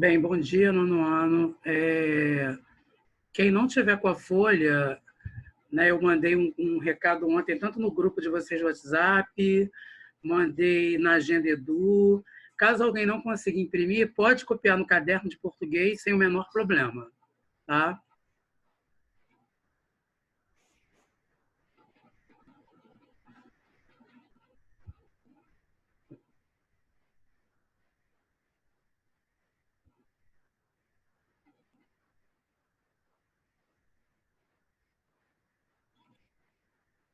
Bem, bom dia, nono ano. Quem não tiver com a folha, né, eu mandei um recado ontem, tanto no grupo de vocês do WhatsApp, mandei na Agenda Edu. Caso alguém não consiga imprimir, pode copiar no caderno de português sem o menor problema, tá?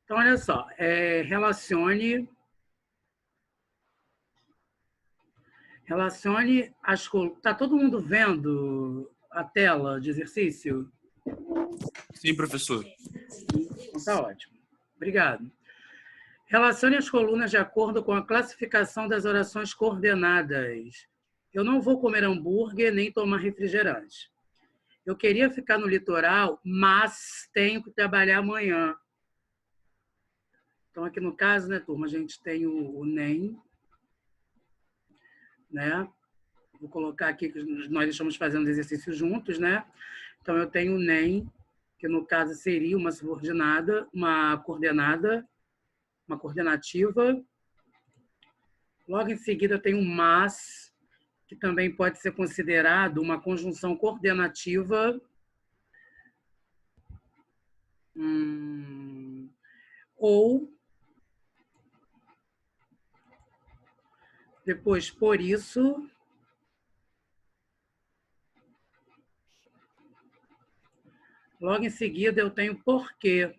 Então, olha só, relacione as colunas. Está todo mundo vendo a tela de exercício? Sim, professor. Então, tá ótimo. Obrigado. Relacione as colunas de acordo com a classificação das orações coordenadas. Eu não vou comer hambúrguer nem tomar refrigerante. Eu queria ficar no litoral, mas tenho que trabalhar amanhã. Então, aqui no caso, né, turma, a gente tem o NEM, né? Vou colocar aqui que nós estamos fazendo exercício juntos, né? Então, eu tenho o NEM, que no caso seria uma subordinada, uma coordenada, uma coordenativa. Logo em seguida, eu tenho o mas, que também pode ser considerado uma conjunção coordenativa. Ou depois, por isso. Logo em seguida, eu tenho porquê.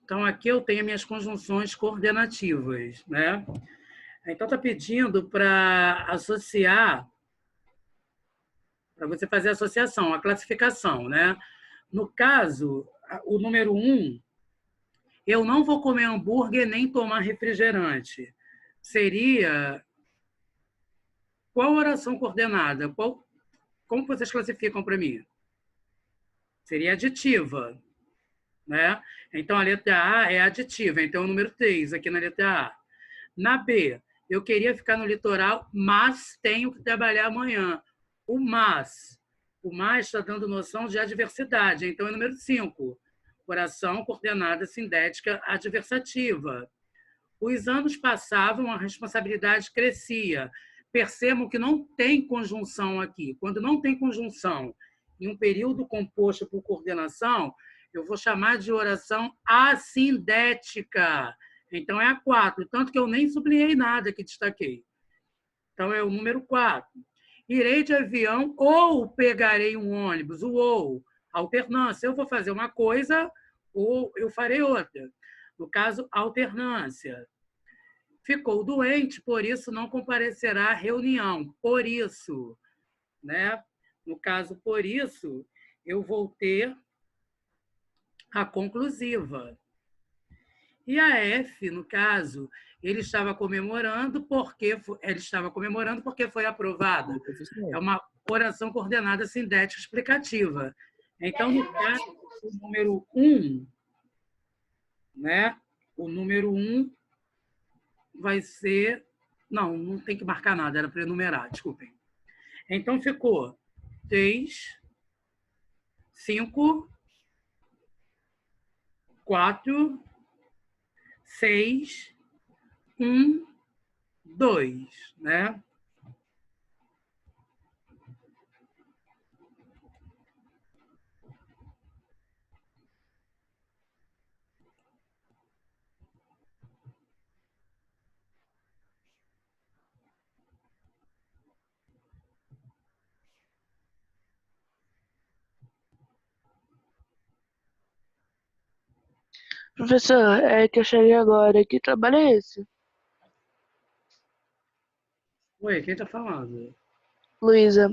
Então, aqui eu tenho minhas conjunções coordenativas, né? Então, está pedindo para associar, para você fazer a associação, a classificação, né? No caso, o número 1, eu não vou comer hambúrguer nem tomar refrigerante. Seria qual oração coordenada? Como vocês classificam para mim? Seria aditiva, né? Então, a letra A é aditiva, então é o número 3 aqui na letra A. Na B, eu queria ficar no litoral, mas tenho que trabalhar amanhã. O mas está dando noção de adversidade, então é o número 5. Oração coordenada sindética adversativa. Os anos passavam, a responsabilidade crescia. Percebam que não tem conjunção aqui. Quando não tem conjunção em um período composto por coordenação, eu vou chamar de oração assindética. Então, é a 4, tanto que eu nem sublinhei nada que destaquei. Então, é o número 4. Irei de avião ou pegarei um ônibus. O ou, alternância. Eu vou fazer uma coisa ou eu farei outra. No caso, alternância. Ficou doente, por isso não comparecerá à reunião. Por isso, né? No caso, por isso, eu vou ter a conclusiva. E a F, no caso, ele estava comemorando porque foi aprovada. É uma oração coordenada sindética explicativa. Então, no caso, o número 1, né? O número 1 vai ser... Não tem que marcar nada, era para enumerar, desculpem. Então, ficou 3, 5, 4, 6, 1, 2, né? Professor, é que eu cheguei agora. Que trabalho é esse? Oi, quem está falando? Luísa.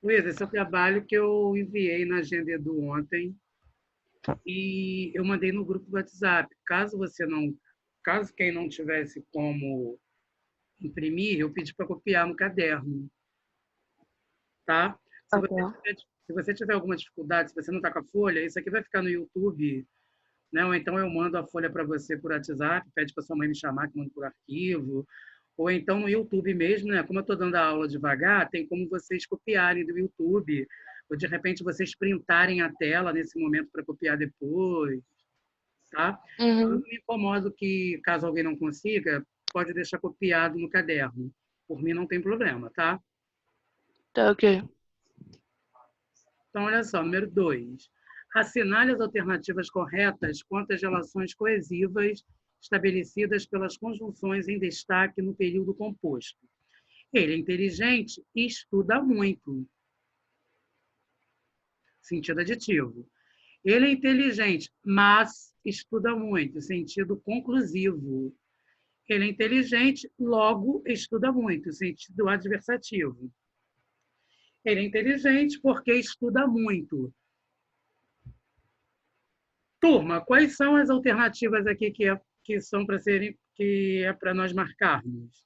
Luísa, esse é o trabalho que eu enviei na Agenda Edu ontem e eu mandei no grupo do WhatsApp. Caso quem não tivesse como imprimir, eu pedi para copiar no caderno, tá? Se você tiver alguma dificuldade, se você não está com a folha, isso aqui vai ficar no YouTube, né? Ou então eu mando a folha para você por WhatsApp, pede para sua mãe me chamar, que mando por arquivo, Ou então no YouTube mesmo, né? Como eu estou dando a aula devagar, tem como vocês copiarem do YouTube, ou de repente vocês printarem a tela nesse momento para copiar depois, tá? Eu não Uhum. me incomodo que, caso alguém não consiga, pode deixar copiado no caderno. Por mim não tem problema, tá? Tá, ok. Então, olha só, número 2. Assinale as alternativas corretas quanto às relações coesivas estabelecidas pelas conjunções em destaque no período composto. Ele é inteligente e estuda muito. Sentido aditivo. Ele é inteligente, mas estuda muito. Sentido conclusivo. Ele é inteligente, logo estuda muito. Sentido adversativo. Ele é inteligente porque estuda muito. Turma, quais são as alternativas aqui que são para serem, que é para nós marcarmos?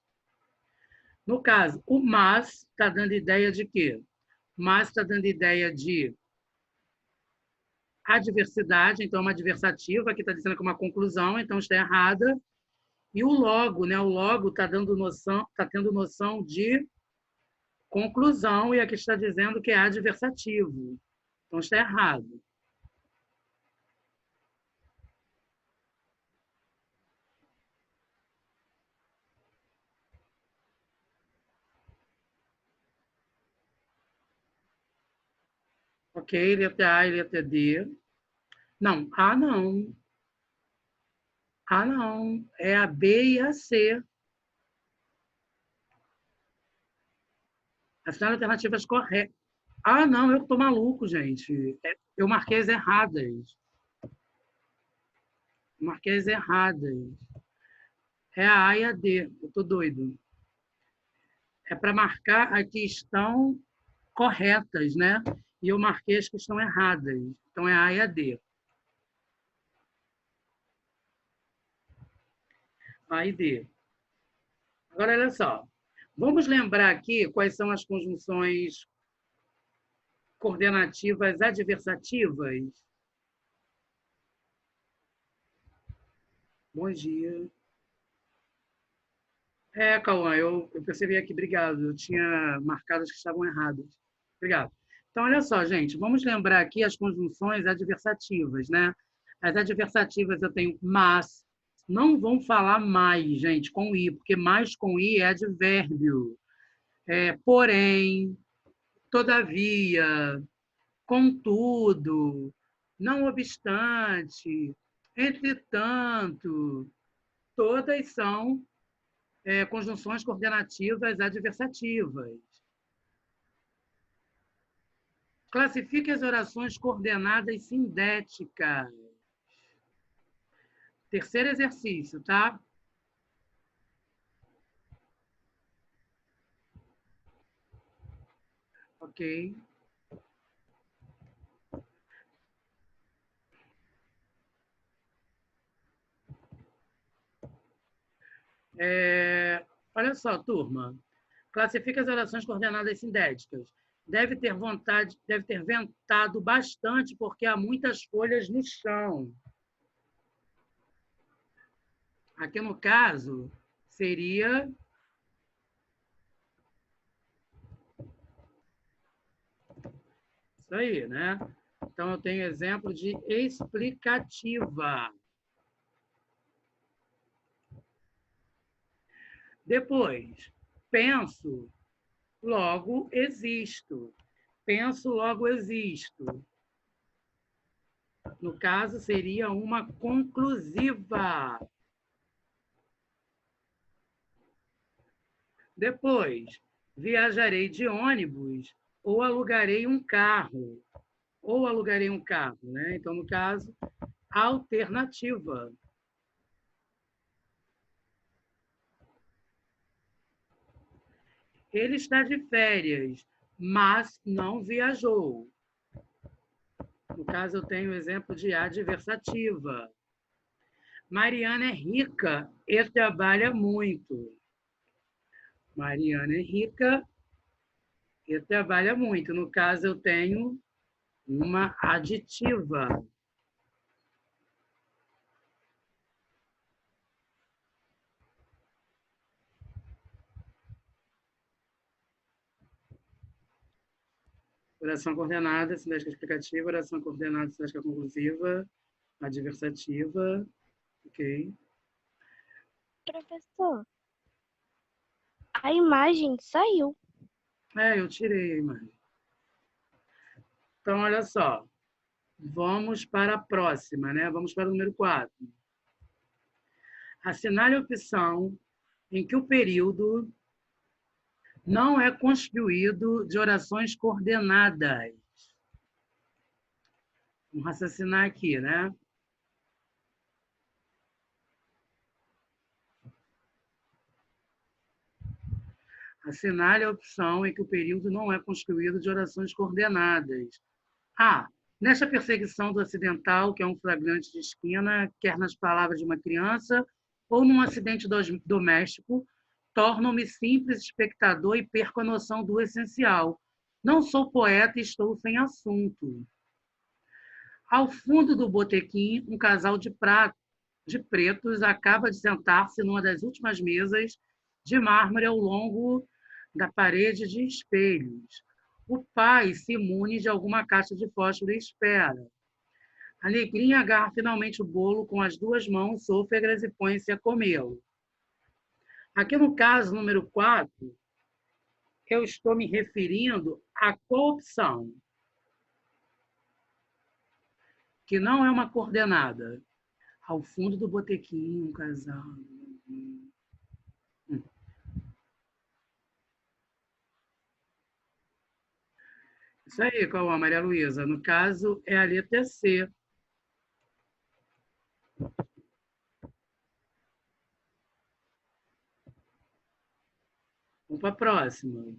No caso, o mas está dando ideia de quê? O mas está dando ideia de adversidade, então é uma adversativa, que está dizendo que é uma conclusão, então está errada. E o logo, né? O logo está dando noção, está tendo noção de conclusão, e aqui está dizendo que é adversativo. Então está errado. Ok, letra A e letra D. Não, A não. A não. É a B e a C. As alternativas corretas. Ah, não, eu estou maluco, gente. Eu marquei as erradas. Marquei as erradas. É a A e a D. Eu estou doido. É para marcar as que estão corretas, né? E eu marquei as que estão erradas. Então é a A e a D. A e D. Agora, olha só. Vamos lembrar aqui quais são as conjunções coordenativas adversativas. Bom dia. Cauã, eu percebi aqui, obrigado. Eu tinha marcado as que estavam erradas. Obrigado. Então, olha só, gente, vamos lembrar aqui as conjunções adversativas, né? As adversativas eu tenho mas, não vão falar mais, gente, com i, porque mais com i é advérbio. Porém, todavia, contudo, não obstante, entretanto, todas são conjunções coordenativas adversativas. Classifique as orações coordenadas sindéticas. Terceiro exercício, tá? Ok. Olha só, turma. Classifique as orações coordenadas sindéticas. Deve ter ventado bastante, porque há muitas folhas no chão. Aqui, no caso, seria isso aí, né? Então, eu tenho exemplo de explicativa. Depois, penso, logo existo. Penso, logo existo. No caso, seria uma conclusiva. Depois, viajarei de ônibus ou alugarei um carro. Ou alugarei um carro, né? Então, no caso, alternativa. Ele está de férias, mas não viajou. No caso, eu tenho o exemplo de adversativa. Mariana é rica e trabalha muito. Mariana é rica e trabalha muito. No caso, eu tenho uma aditiva. Oração coordenada, sintética explicativa, oração coordenada, sintética conclusiva, adversativa, ok? Professor, a imagem saiu. Eu tirei a imagem. Então, olha só. Vamos para a próxima, né? Vamos para o número 4. Assinale a opção em que o período não é constituído de orações coordenadas. Vamos raciocinar aqui, né? Assinale a opção em que o período não é constituído de orações coordenadas. Nesta perseguição do acidental, que é um flagrante de esquina, quer nas palavras de uma criança ou num acidente doméstico, torno-me simples espectador e perco a noção do essencial. Não sou poeta e estou sem assunto. Ao fundo do botequim, um casal de pretos acaba de sentar-se numa das últimas mesas de mármore ao longo da parede de espelhos. O pai se imune de alguma caixa de fósforo e espera. A negrinha agarra finalmente o bolo com as 2 mãos sôfregas e põe-se a comê-lo. Aqui no caso número 4, eu estou me referindo à coopção, que não é uma coordenada. Ao fundo do botequim, um casal. Isso aí, Cauã, Maria Luísa. No caso, é a letra C. Vamos para a próxima.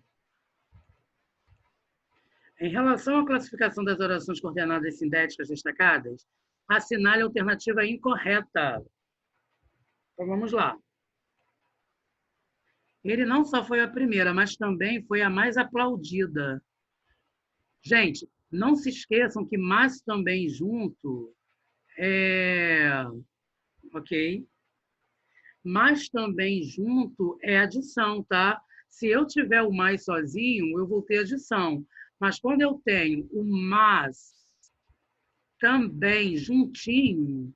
Em relação à classificação das orações coordenadas sintéticas destacadas, assinale a alternativa incorreta. Então, vamos lá. Ele não só foi a primeira, mas também foi a mais aplaudida. Gente, não se esqueçam que mais também junto ok? Mas também junto é adição, tá? Se eu tiver o mais sozinho, eu vou ter adição. Mas quando eu tenho o mas também juntinho,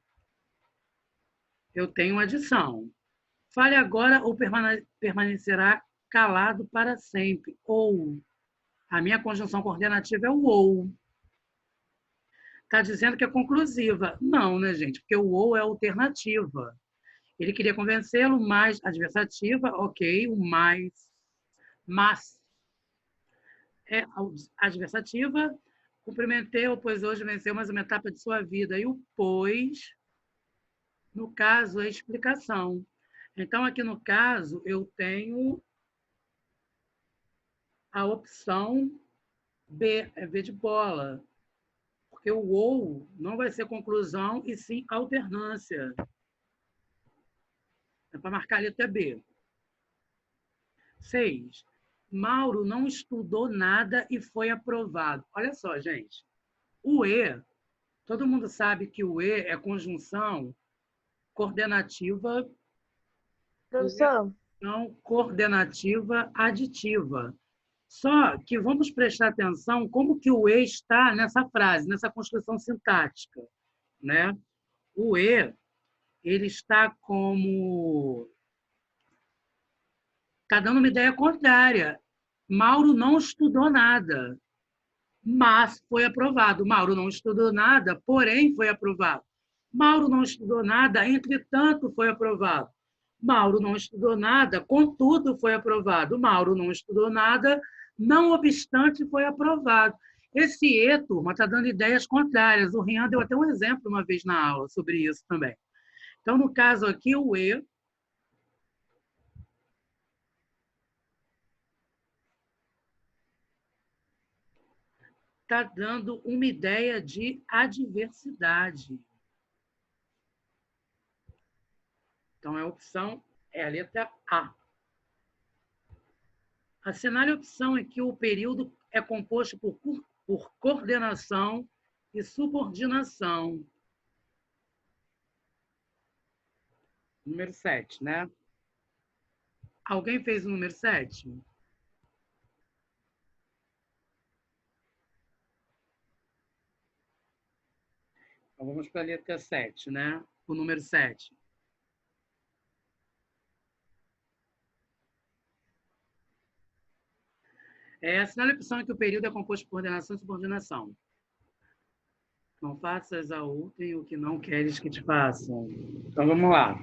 eu tenho adição. Fale agora ou permanecerá calado para sempre. Ou. A minha conjunção coordenativa é o ou. Está dizendo que é conclusiva. Não, né, gente? Porque o ou é alternativa. Ele queria convencê-lo, mais adversativa, ok, o mais, mas é adversativa. Cumprimentei-o, pois hoje venceu mais uma etapa de sua vida. E o pois, no caso, é explicação. Então, aqui no caso, eu tenho a opção B, é V de bola, porque o ou não vai ser conclusão, e sim alternância. É para marcar a letra B. 6. Mauro não estudou nada e foi aprovado. Olha só, gente. O E, todo mundo sabe que o E é conjunção coordenativa, Professor, não coordenativa aditiva. Só que vamos prestar atenção como que o E está nessa frase, nessa construção sintática, né? O E, ele está como... Está dando uma ideia contrária. Mauro não estudou nada, mas foi aprovado. Mauro não estudou nada, porém foi aprovado. Mauro não estudou nada, entretanto foi aprovado. Mauro não estudou nada, contudo foi aprovado. Mauro não estudou nada, não obstante foi aprovado. Esse E, turma, está dando ideias contrárias. O Rian deu até um exemplo uma vez na aula sobre isso também. Então, no caso aqui, o E está dando uma ideia de adversidade. Então, a opção é a letra A. Assinale a opção em que o período é composto por coordenação e subordinação. Número 7, né? Alguém fez o número 7? Então, vamos para a letra 7, né? O número 7. Assinale a opção em que o período é composto por coordenação e subordinação. Não faças a outrem o que não queres que te façam. Então, vamos lá.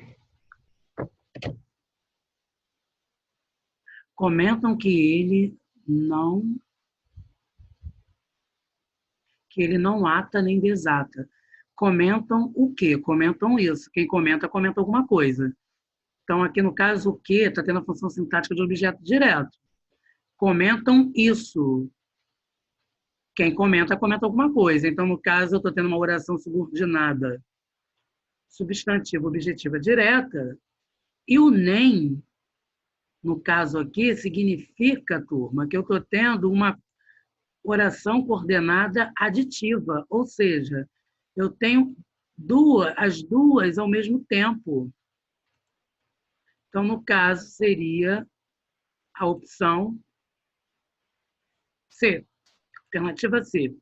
Comentam que ele não ata nem desata. Comentam o quê? Comentam isso. Quem comenta, comenta alguma coisa. Então, aqui no caso, o que está tendo a função sintática de objeto direto. Comentam isso. Quem comenta, comenta alguma coisa. Então, no caso, eu estou tendo uma oração subordinada, substantiva, objetiva direta, e o nem, no caso aqui, significa, turma, que eu estou tendo uma oração coordenada aditiva, ou seja, eu tenho as duas ao mesmo tempo. Então, no caso, seria a opção C, alternativa C.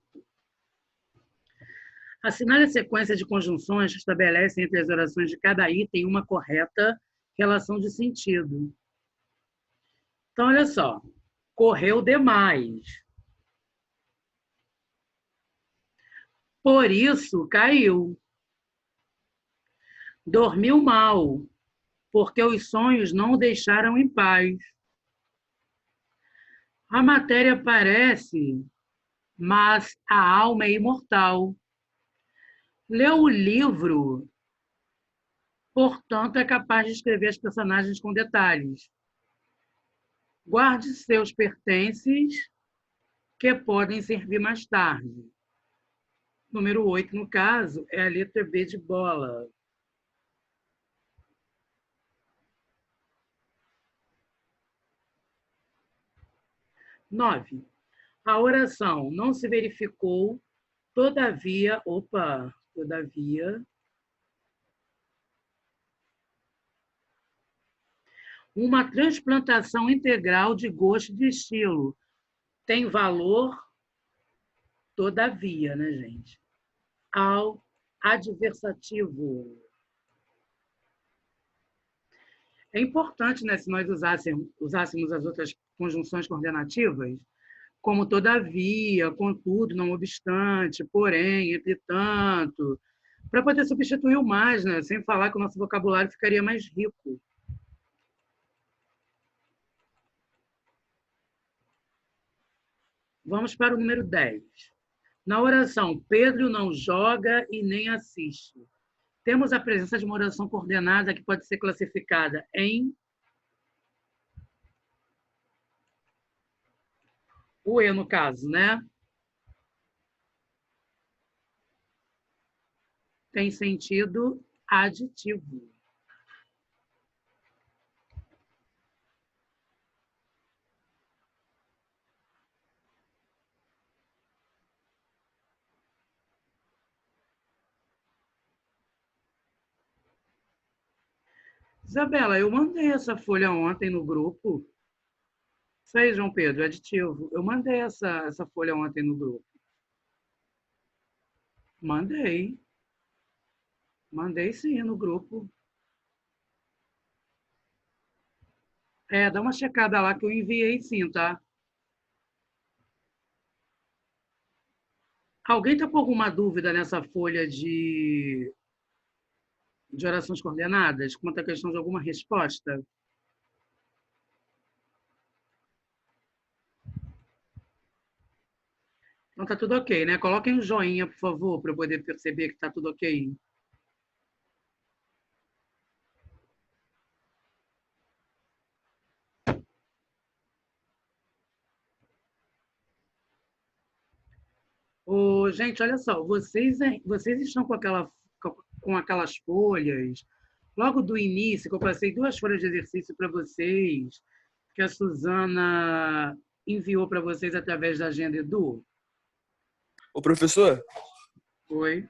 Assinale a sequência de conjunções que estabelecem entre as orações de cada item uma correta relação de sentido. Então, olha só. Correu demais. Por isso, caiu. Dormiu mal, porque os sonhos não o deixaram em paz. A matéria parece, mas a alma é imortal. Leu o livro, portanto, é capaz de escrever as personagens com detalhes. Guarde seus pertences, que podem servir mais tarde. Número 8, no caso, é a letra B de bola. Nove. A oração não se verificou, todavia, uma transplantação integral de gosto e de estilo. Tem valor, todavia, né, gente? Ao adversativo. É importante, né, se nós usássemos as outras conjunções coordenativas, como todavia, contudo, não obstante, porém, entretanto, para poder substituir o mais, né, sem falar que o nosso vocabulário ficaria mais rico. Vamos para o número 10. Na oração, Pedro não joga e nem assiste. Temos a presença de uma oração coordenada que pode ser classificada em o E, no caso, né? Tem sentido aditivo. Isabela, eu mandei essa folha ontem no grupo. Isso aí, João Pedro, aditivo. Eu mandei essa folha ontem no grupo. Mandei. Mandei sim no grupo. Dá uma checada lá que eu enviei sim, tá? Alguém está com alguma dúvida nessa folha de orações coordenadas? Quanto à questão de alguma resposta? Então tá tudo ok, né? Coloquem um joinha, por favor, para eu poder perceber que tá tudo ok. Gente, olha só, vocês estão com aquelas folhas, logo do início, que eu passei 2 folhas de exercício para vocês, que a Suzana enviou para vocês através da Agenda Edu? Ô, professor, Oi?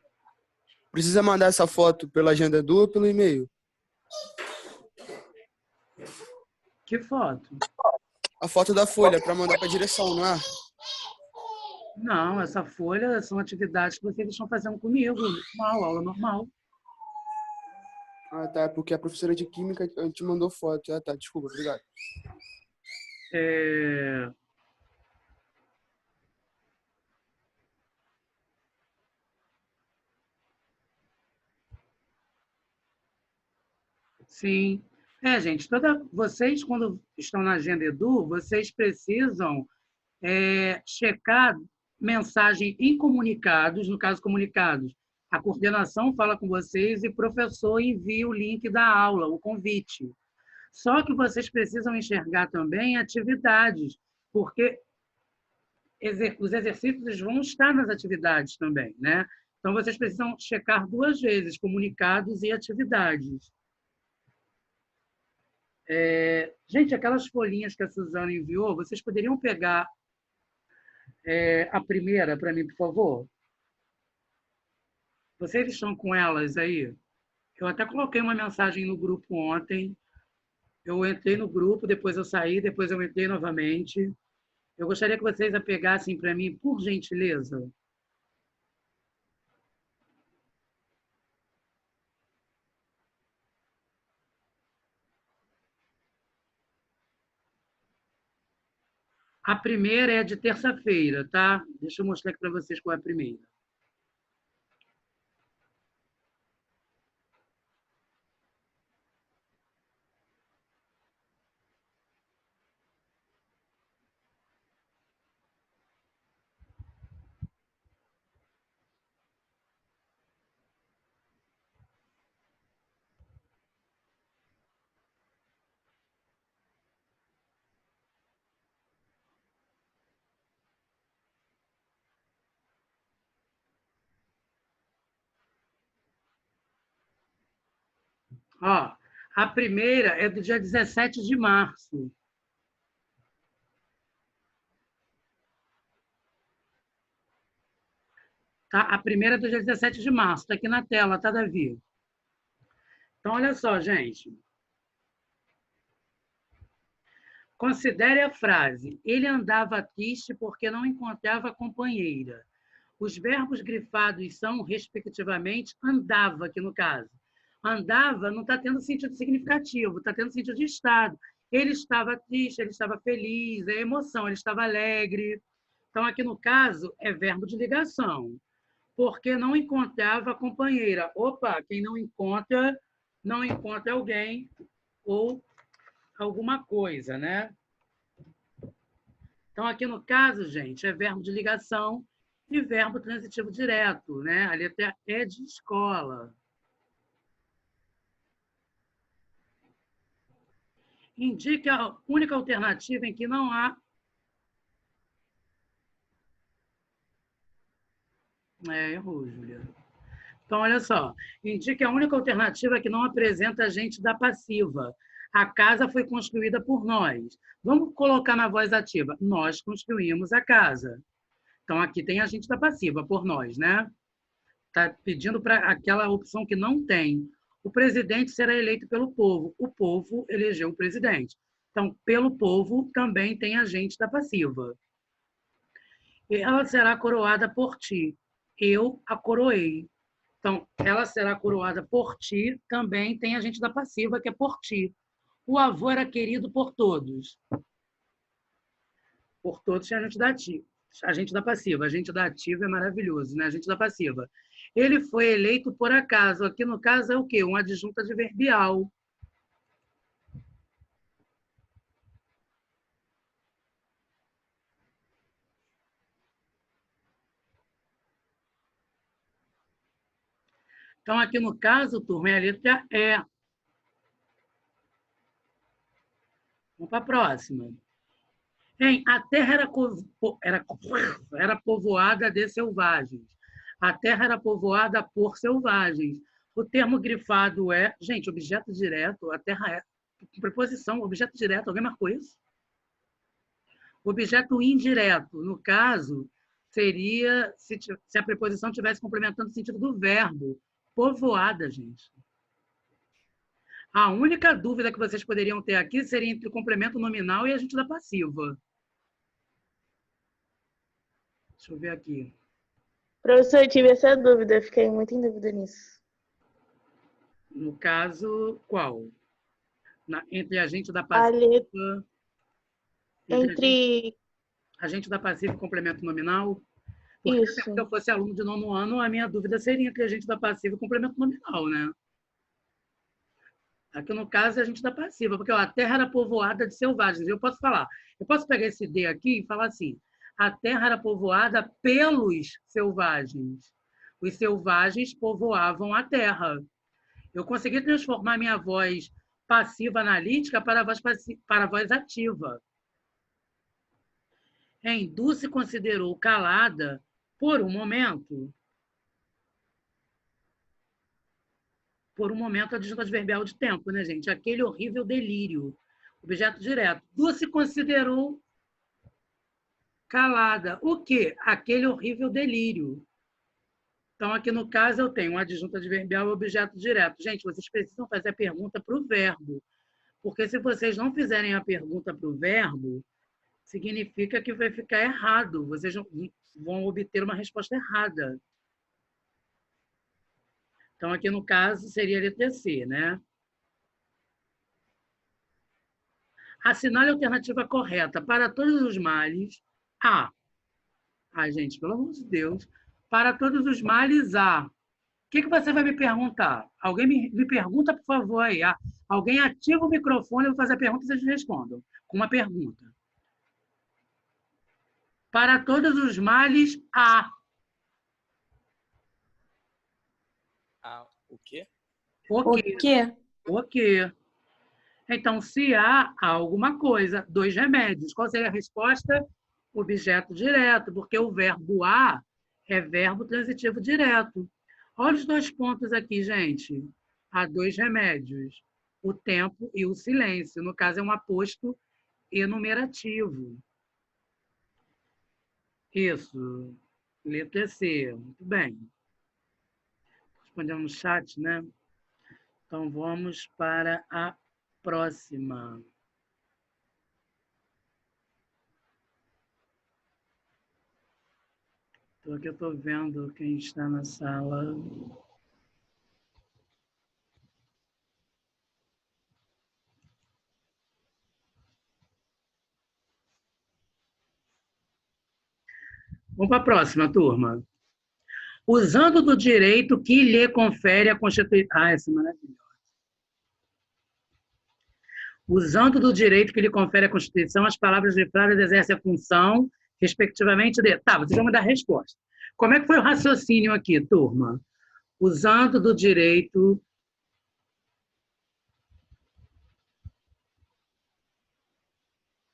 precisa mandar essa foto pela Agenda Edu ou pelo e-mail? Que foto? A foto da folha para mandar para a direção, não é? Não, essa folha são atividades que vocês estão fazendo comigo, normal, aula normal. Ah, tá. Porque a professora de química te mandou foto. Ah, tá. Desculpa, obrigado. É, sim. Gente, vocês, quando estão na Agenda Edu, vocês precisam checar mensagem em comunicados, no caso, comunicados. A coordenação fala com vocês e o professor envia o link da aula, o convite. Só que vocês precisam enxergar também atividades, porque os exercícios vão estar nas atividades também, né? Então, vocês precisam checar 2 vezes, comunicados e atividades. Gente, aquelas folhinhas que a Suzana enviou, vocês poderiam pegar a primeira para mim, por favor? Vocês estão com elas aí? Eu até coloquei uma mensagem no grupo ontem. Eu entrei no grupo, depois eu saí, depois eu entrei novamente. Eu gostaria que vocês a pegassem para mim, por gentileza. A primeira é de terça-feira, tá? Deixa eu mostrar aqui para vocês qual é a primeira. Ó, a primeira é do dia 17 de março. Tá? A primeira é do dia 17 de março. Está aqui na tela, tá, Davi? Então, olha só, gente. Considere a frase. Ele andava triste porque não encontrava companheira. Os verbos grifados são, respectivamente, andava, aqui no caso. Andava não está tendo sentido significativo, está tendo sentido de estado. Ele estava triste, ele estava feliz, é emoção, ele estava alegre. Então, aqui no caso, é verbo de ligação. Porque não encontrava a companheira. Opa, quem não encontra alguém ou alguma coisa, né? Então, aqui no caso, gente, é verbo de ligação e verbo transitivo direto, né? A letra é de escola. Indique a única alternativa em que não há... Errou, Júlia. Então, olha só. Indique a única alternativa que não apresenta agente da passiva. A casa foi construída por nós. Vamos colocar na voz ativa. Nós construímos a casa. Então, aqui tem agente da passiva, por nós, né? Está pedindo para aquela opção que não tem. O presidente será eleito pelo povo. O povo elegeu o presidente. Então, pelo povo também tem agente da passiva. Ela será coroada por ti. Eu a coroei. Então, ela será coroada por ti, também tem agente da passiva, que é por ti. O avô era querido por todos. Por todos tinha agente da ativa. Agente da passiva. Agente da ativa é maravilhoso, né? Agente da passiva. Ele foi eleito por acaso. Aqui, no caso, é o quê? Um adjunto adverbial. Então, aqui no caso, turma, é a letra E. Vamos para a próxima. A terra era povoada de selvagens. A terra era povoada por selvagens. O termo grifado é... Gente, objeto direto, a terra é... Preposição, objeto direto. Alguém marcou isso? Objeto indireto, no caso, seria se a preposição estivesse complementando o sentido do verbo. Povoada, gente. A única dúvida que vocês poderiam ter aqui seria entre o complemento nominal e agente da passiva. Deixa eu ver aqui. Professor, eu tive essa dúvida, eu fiquei muito em dúvida nisso. No caso, qual? Entre agente da A letra passiva... entre agente da passiva e complemento nominal? Porque se isso. eu fosse aluno de nono ano, a minha dúvida seria entre agente da passiva e complemento nominal, né? Aqui no caso é a gente da passiva, porque ó, a terra era povoada de selvagens. Eu posso pegar esse D aqui e falar assim: a terra era povoada pelos selvagens. Os selvagens povoavam a terra. Eu consegui transformar minha voz passiva analítica para a voz ativa. Hindu se considerou calada por um momento. Por um momento, a disjunta adverbial de tempo, né, gente? Aquele horrível delírio. Objeto direto. Du se considerou calada. O quê? Aquele horrível delírio. Então, aqui no caso, eu tenho um adjunto adverbial e objeto direto. Gente, vocês precisam fazer a pergunta para o verbo. Porque se vocês não fizerem a pergunta para o verbo, significa que vai ficar errado. Vocês vão obter uma resposta errada. Então, aqui no caso, seria a letra C, né? Assinale a alternativa correta para todos os males. A. Ai, gente, pelo amor de Deus. Para todos os males, A. O que você vai me perguntar? Alguém me pergunta, por favor, aí. Alguém ativa o microfone, eu vou fazer a pergunta e vocês respondam. Com uma pergunta. Para todos os males, A. O quê? O quê? O quê? Então, se há alguma coisa, 2 remédios. Qual seria a resposta? Objeto direto, porque o verbo há é verbo transitivo direto. Olha os 2 pontos aqui, gente. Há 2 remédios, o tempo e o silêncio. No caso, é um aposto enumerativo. Isso. Letra C. Muito bem. Respondemos no chat, né? Então, vamos para a próxima. Então, aqui eu estou vendo quem está na sala. Vamos para a próxima, turma. Usando do direito que lhe confere a Constituição... essa é maravilhosa. Usando do direito que lhe confere a Constituição, as palavras livradas exercem a função, respectivamente, de... Tá, vocês vão me dar a resposta. Como é que foi o raciocínio aqui, turma? Usando do direito...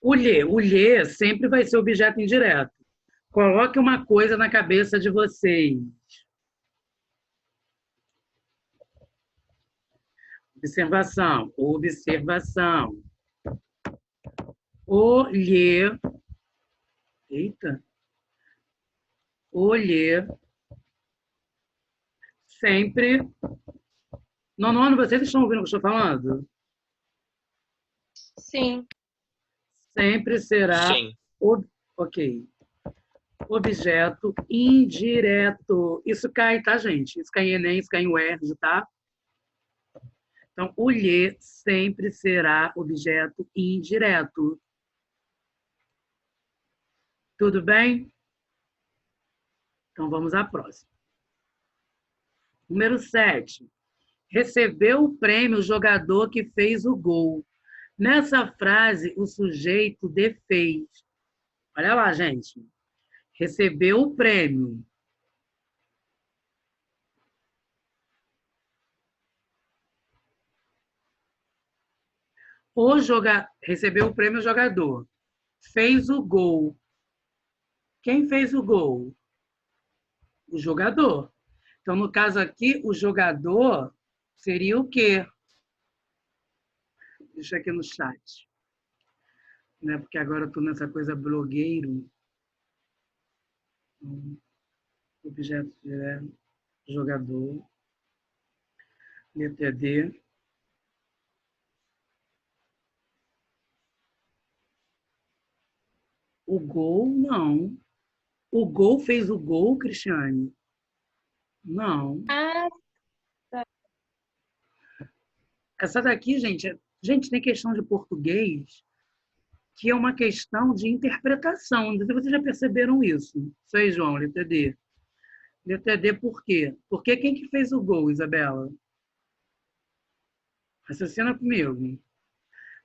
O lhe sempre vai ser objeto indireto. Coloque uma coisa na cabeça de vocês. Observação, observação. Olhe. Eita. Olhe. Sempre. Nono ano, vocês estão ouvindo o que eu estou falando? Sim. Sempre será. Sim. Ok. Objeto indireto. Isso cai, tá, gente? Isso cai em Enem, isso cai em UERJ, tá? Então, o lhe sempre será objeto indireto. Tudo bem? Então, vamos à próxima. Número 7. Recebeu o prêmio o jogador que fez o gol. Nessa frase, o sujeito defez. Olha lá, gente. Recebeu o prêmio. Recebeu o prêmio o jogador. Fez o gol. Quem fez o gol? O jogador. Então, no caso aqui, o jogador seria o quê? Deixa aqui no chat. Né? Porque agora eu estou nessa coisa blogueiro. Objeto direto, jogador. Letra D. O gol, não. O gol fez o gol, Cristiane? Não. Ah, Essa daqui, gente, tem questão de português que é uma questão de interpretação. Não sei se vocês já perceberam isso. Isso aí, João, letra D. Letra D por quê? Porque quem que fez o gol, Isabela? Raciocina comigo.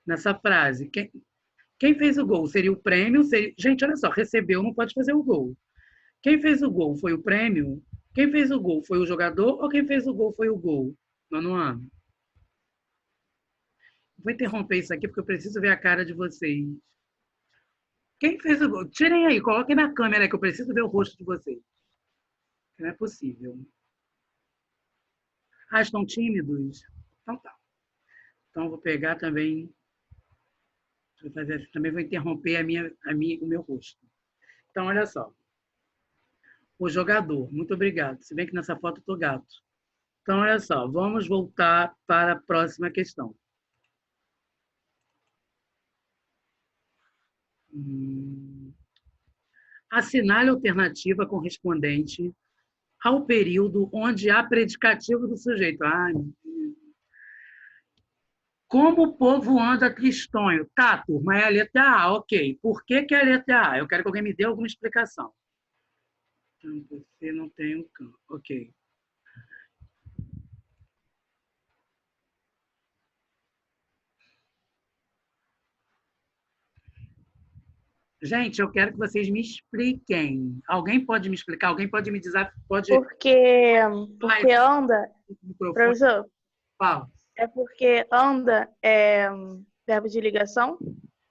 Nessa frase. Quem fez o gol? Seria o prêmio? Gente, olha só, recebeu, não pode fazer o gol. Quem fez o gol foi o prêmio? Quem fez o gol foi o jogador ou quem fez o gol foi o gol? Nono ano. Vou interromper isso aqui porque eu preciso ver a cara de vocês. Quem fez o gol? Tirem aí, coloquem na câmera que eu preciso ver o rosto de vocês. Não é possível. Ah, estão tímidos? Então tá. Então vou pegar também. Também vou interromper o meu rosto. Então, olha só. O jogador, muito obrigado. Se bem que nessa foto eu estou gato. Então, olha só, vamos voltar para a próxima questão. Assinale a alternativa correspondente ao período onde há predicativo do sujeito. Ai, meu Deus. Como o povo anda tristonho? Tá, turma, é a letra A, ok. Por que é a letra A? Eu quero que alguém me dê alguma explicação. Então, você não tem um campo. Ok. Gente, eu quero que vocês me expliquem. Alguém pode me explicar? Alguém pode me dizer? Pode. porque anda, Microfone. professor, Fala. é porque anda verbo de ligação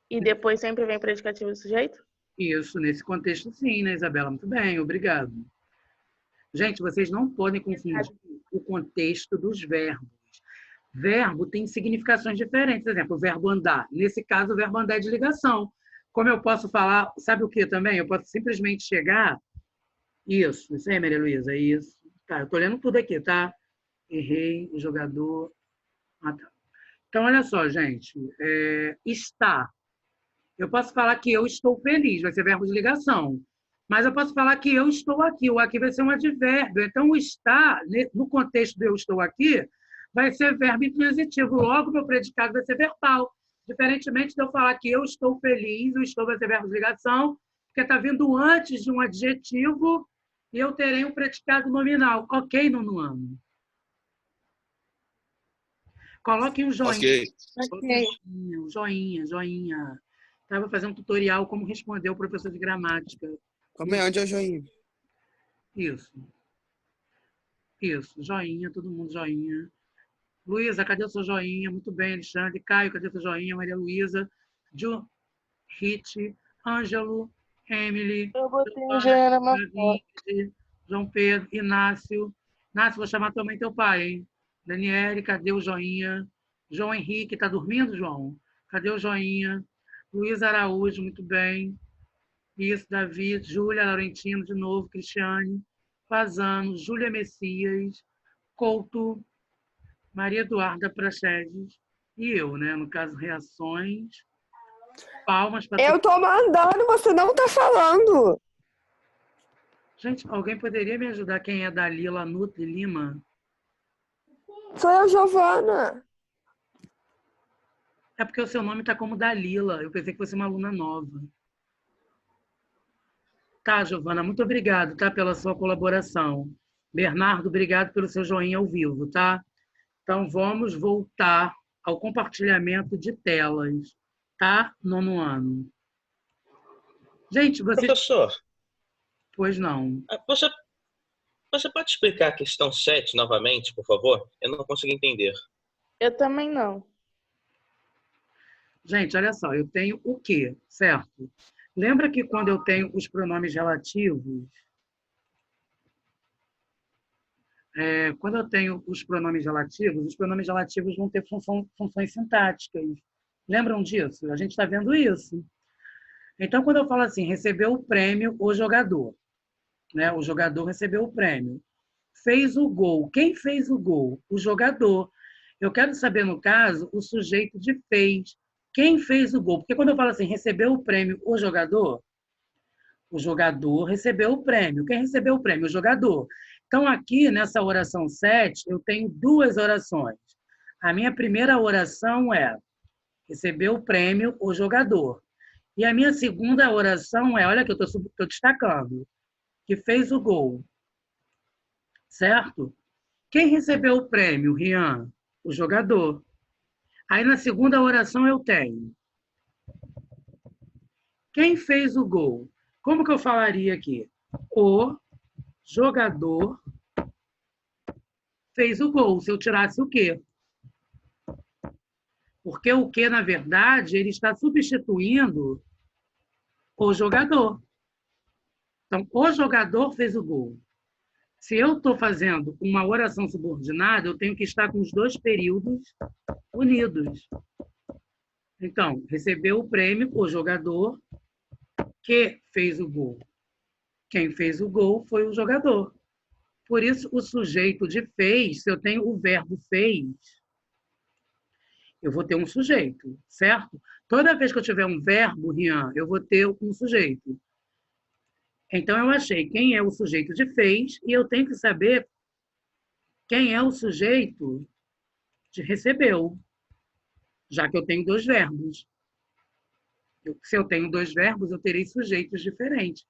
e depois sempre vem predicativo do sujeito? Isso, nesse contexto sim, né, Isabela? Muito bem, obrigado. Gente, vocês não podem confundir o contexto dos verbos. Verbo tem significações diferentes. Por exemplo, o verbo andar. Nesse caso, o verbo andar é de ligação. Como eu posso falar, sabe o que também? Eu posso simplesmente chegar. Isso aí, Maria Luísa, isso. Tá, eu estou lendo tudo aqui, tá? Errei, o jogador. Ah, tá. Então, olha só, gente. Está. Eu posso falar que eu estou feliz, vai ser verbo de ligação. Mas eu posso falar que eu estou aqui. O aqui vai ser um advérbio. Então, o estar, no contexto do eu estou aqui, vai ser verbo intransitivo. Logo, meu predicado vai ser verbal. Diferentemente de eu falar que eu estou feliz, o estou vai ser verbo de ligação, porque está vindo antes de um adjetivo e eu terei um predicado nominal. Ok, nono ano? Coloquem um joinha. Ok. Um joinha. Tá, vou fazer um tutorial como responder o professor de gramática. Calma aí, onde é o joinha? Isso, joinha, todo mundo joinha. Luísa, cadê o seu joinha? Muito bem, Alexandre. Caio, cadê o seu joinha? Maria Luísa, Ju, Rit, Ângelo, Emily, Eu botei um joinha na minha foto. João Pedro, Inácio. Inácio, vou chamar tua mãe e teu pai, hein? Daniele, cadê o joinha? João Henrique, tá dormindo, João? Cadê o joinha? Luísa Araújo, muito bem. Isso, Davi, Júlia Laurentino, de novo, Cristiane, Fazano, Júlia Messias, Couto, Maria Eduarda Praxedes e eu, né? No caso, reações. Palmas para. Eu tô mandando, você não tá falando. Gente, alguém poderia me ajudar? Quem é Dalila Nutri Lima? Sou eu, Giovana. É porque o seu nome está como Dalila. Eu pensei que fosse uma aluna nova. Tá, Giovana, muito obrigado, tá, pela sua colaboração. Bernardo, obrigado pelo seu joinha ao vivo, tá? Então, vamos voltar ao compartilhamento de telas, tá? Nono ano. Gente, vocês... Professor, Pois não. você pode explicar a questão 7 novamente, por favor? Eu não consigo entender. Eu também não. Gente, olha só, eu tenho o quê, certo? Lembra que quando eu tenho os pronomes relativos, quando eu tenho os pronomes relativos vão ter funções sintáticas. Lembram disso? A gente está vendo isso. Então, quando eu falo assim, recebeu o prêmio o jogador, né? O jogador recebeu o prêmio. Fez o gol. Quem fez o gol? O jogador. Eu quero saber, no caso, o sujeito de fez. Quem fez o gol? Porque quando eu falo assim, recebeu o prêmio o O jogador recebeu o prêmio. Quem recebeu o prêmio? O jogador. Então, aqui, nessa oração 7, eu tenho duas orações. A minha primeira oração é: recebeu o prêmio o jogador. E a minha segunda oração é, olha que eu estou destacando, que fez o gol. Certo? Quem recebeu o prêmio, Rian? O jogador. Aí, na segunda oração, eu tenho: quem fez o gol? Como que eu falaria aqui? O jogador fez o gol. Se eu tirasse o quê? Porque o quê, na verdade, ele está substituindo o jogador. Então, o jogador fez o gol. Se eu estou fazendo uma oração subordinada, eu tenho que estar com os dois períodos unidos. Então, recebeu o prêmio o jogador que fez o gol. Quem fez o gol foi o jogador. Por isso, o sujeito de fez, se eu tenho o verbo fez, eu vou ter um sujeito, certo? Toda vez que eu tiver um verbo, Rian, eu vou ter um sujeito. Então, eu achei quem é o sujeito de fez e eu tenho que saber quem é o sujeito de recebeu, já que eu tenho dois verbos. Se eu tenho dois verbos, eu terei sujeitos diferentes.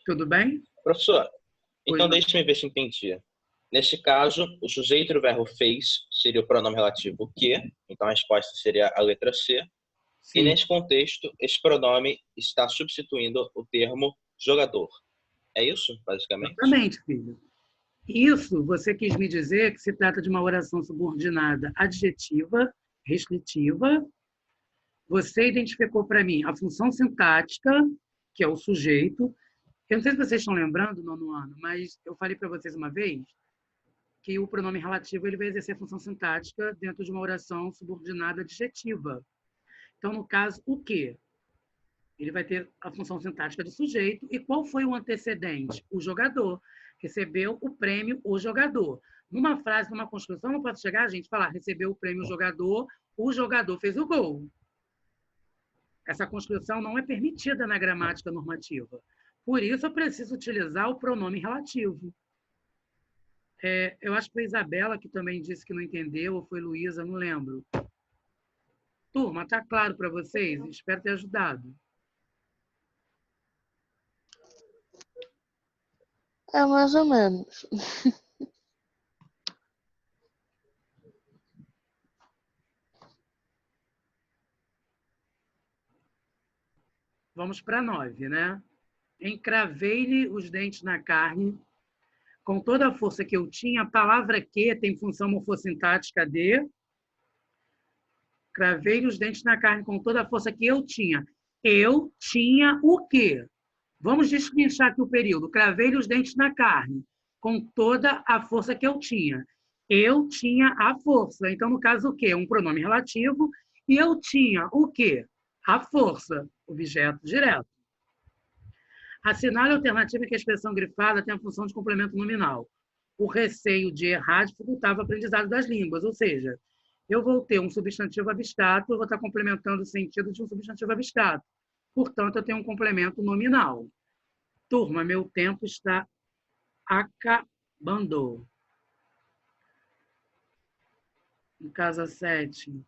Tudo bem? Professor, então Pois deixe-me ver se entendi. Neste caso, o sujeito do verbo fez seria o pronome relativo que, então a resposta seria a letra C. sim. E nesse contexto, esse pronome está substituindo o termo jogador. É isso, basicamente? Exatamente, filho. Isso, você quis me dizer que se trata de uma oração subordinada adjetiva, restritiva. Você identificou para mim a função sintática, que é o sujeito. Eu não sei se vocês estão lembrando no nono ano, mas eu falei para vocês uma vez que o pronome relativo ele vai exercer função sintática dentro de uma oração subordinada adjetiva. Então, no caso, o quê? Ele vai ter a função sintática de sujeito. E qual foi o antecedente? O jogador. Recebeu o prêmio o jogador. Numa frase, numa construção, não pode chegar a gente falar recebeu o prêmio o jogador fez o gol. Essa construção não é permitida na gramática normativa. Por isso, eu preciso utilizar o pronome relativo. Eu acho que foi a Isabela que também disse que não entendeu, ou foi Luísa, não lembro. Turma, está claro para vocês? Espero ter ajudado. É mais ou menos. Vamos para 9, né? Encravei-lhe os dentes na carne, com toda a força que eu tinha. A palavra que tem função morfossintática de... Cravei-lhe os dentes na carne com toda a força que eu tinha. Eu tinha o quê? Vamos destrinchar aqui o período. Cravei-lhe os dentes na carne, com toda a força que eu tinha. Eu tinha a força. Então, no caso, o quê? Um pronome relativo. E eu tinha o quê? A força, objeto direto. Assinale a alternativa que a expressão grifada tem a função de complemento nominal. O receio de errar dificultava o aprendizado das línguas, ou seja, eu vou ter um substantivo abstrato, eu vou estar complementando o sentido de um substantivo abstrato. Portanto, eu tenho um complemento nominal. Turma, meu tempo está acabando. Em casa 7.